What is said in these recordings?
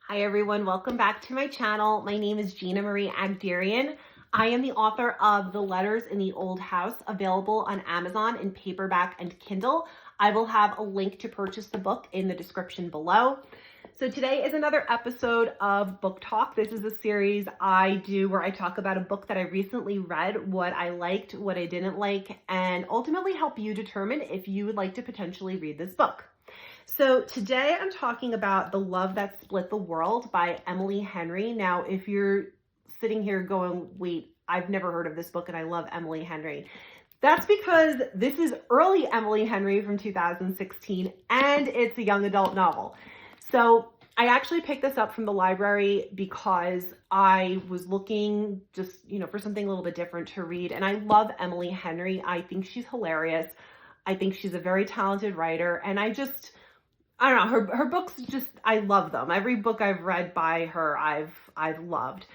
Hi everyone, welcome back to my channel. My name is Gina Marie Agderian. I am the author of The Letters in the Old House, available on Amazon in paperback and Kindle. I will have a link to purchase the book in the description below. So today is another episode of Book Talk. This is a series I do where I talk about a book that I recently read, what I liked, what I didn't like, and ultimately help you determine if you would like to potentially read this book. So today I'm talking about The Love That Split the World by Emily Henry. Now, if you're sitting here going, wait, I've never heard of this book and I love Emily Henry, that's because this is early Emily Henry from 2016 and it's a young adult novel. So I actually picked this up from the library because I was looking just, for something a little bit different to read. And I love Emily Henry. I think she's hilarious. I think she's a very talented writer. And I don't know, her books just, I love them. Every book I've read by her, I've loved.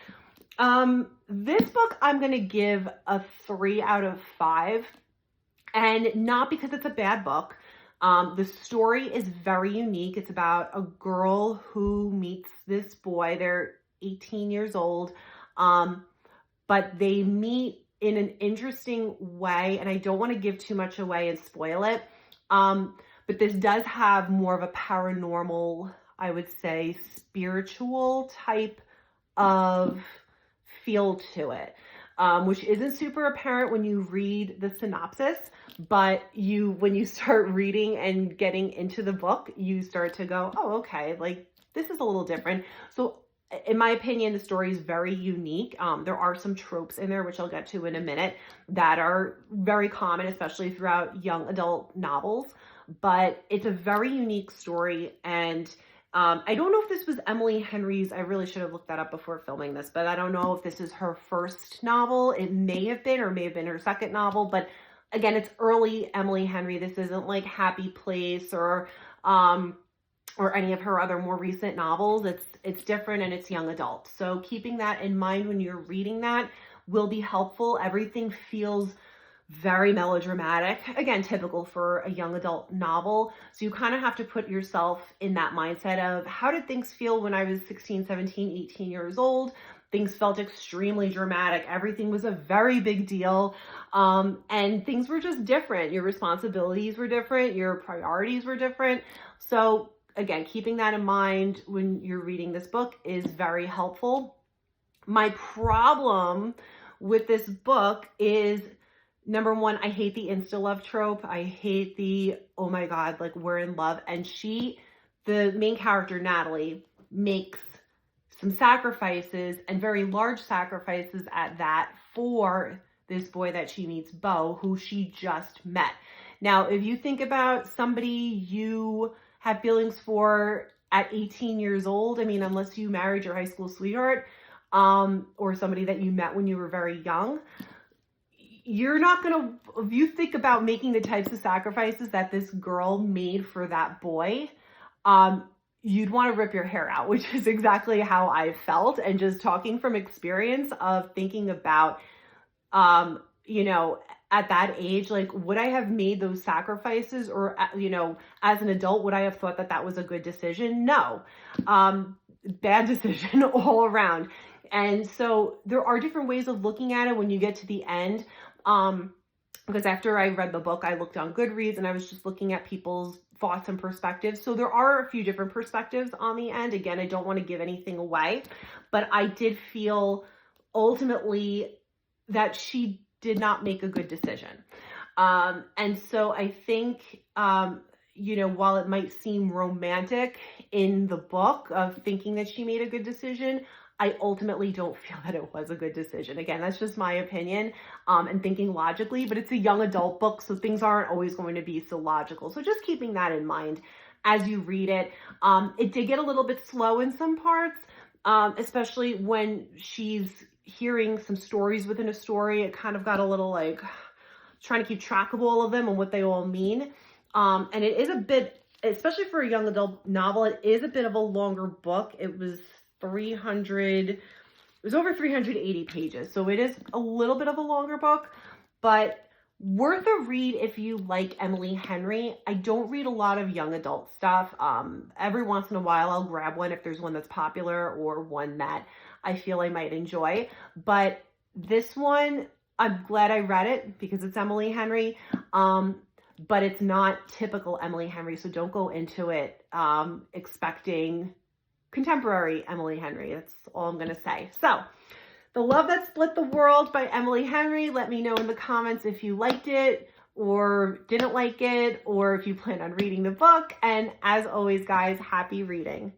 This book I'm going to give a 3 out of 5, and not because it's a bad book. The story is very unique. It's about a girl who meets this boy. They're 18 years old, but they meet in an interesting way, and I don't want to give too much away and spoil it. But this does have more of a paranormal, I would say, spiritual type of feel to it, which isn't super apparent when you read the synopsis, but when you start reading and getting into the book, you start to go, oh, okay, like this is a little different. So in my opinion, the story is very unique. There are some tropes in there, which I'll get to in a minute, that are very common, especially throughout young adult novels. But it's a very unique story. And I don't know if this was Emily Henry's, I really should have looked that up before filming this, but I don't know if this is her first novel. It may have been, or may have been her second novel. But again, it's early Emily Henry. This isn't like Happy Place or any of her other more recent novels. It's different and it's young adult. So keeping that in mind when you're reading that will be helpful. Everything feels very melodramatic. Again, typical for a young adult novel. So you kind of have to put yourself in that mindset of, how did things feel when I was 16, 17, 18 years old? Things felt extremely dramatic. Everything was a very big deal. And things were just different. Your responsibilities were different. Your priorities were different. So again, keeping that in mind when you're reading this book is very helpful. My problem with this book is, number one, I hate the insta-love trope. I hate the, oh my God, like we're in love. And the main character, Natalie, makes some sacrifices, and very large sacrifices at that, for this boy that she meets, Beau, who she just met. Now, if you think about somebody you have feelings for at 18 years old, I mean, unless you married your high school sweetheart, or somebody that you met when you were very young, you're not going to, if you think about making the types of sacrifices that this girl made for that boy, you'd want to rip your hair out, which is exactly how I felt. And just talking from experience of thinking about, at that age, like, would I have made those sacrifices? Or, as an adult, would I have thought that that was a good decision? No. Bad decision all around. And so there are different ways of looking at it when you get to the end. Because after I read the book, I looked on Goodreads and I was just looking at people's thoughts and perspectives. So there are a few different perspectives on the end. Again, I don't want to give anything away, but I did feel ultimately that she did not make a good decision. And so I think, while it might seem romantic in the book of thinking that she made a good decision, I ultimately don't feel that it was a good decision. Again, that's just my opinion, and thinking logically, but it's a young adult book, so things aren't always going to be so logical. So just keeping that in mind as you read it. It did get a little bit slow in some parts, especially when she's hearing some stories within a story. It kind of got a little like trying to keep track of all of them and what they all mean. And it is a bit, especially for a young adult novel, it is a bit of a longer book. It was over 380 pages. So it is a little bit of a longer book, but Worth a read if you like Emily Henry. I don't read a lot of young adult stuff. Every once in a while I'll grab one if there's one that's popular or one that I feel I might enjoy. But this one, I'm glad I read it because it's Emily Henry. But it's not typical Emily Henry, so don't go into it expecting contemporary Emily Henry. That's all I'm going to say. So, The Love That Split the World by Emily Henry. Let me know in the comments if you liked it or didn't like it, or if you plan on reading the book. And as always, guys, happy reading.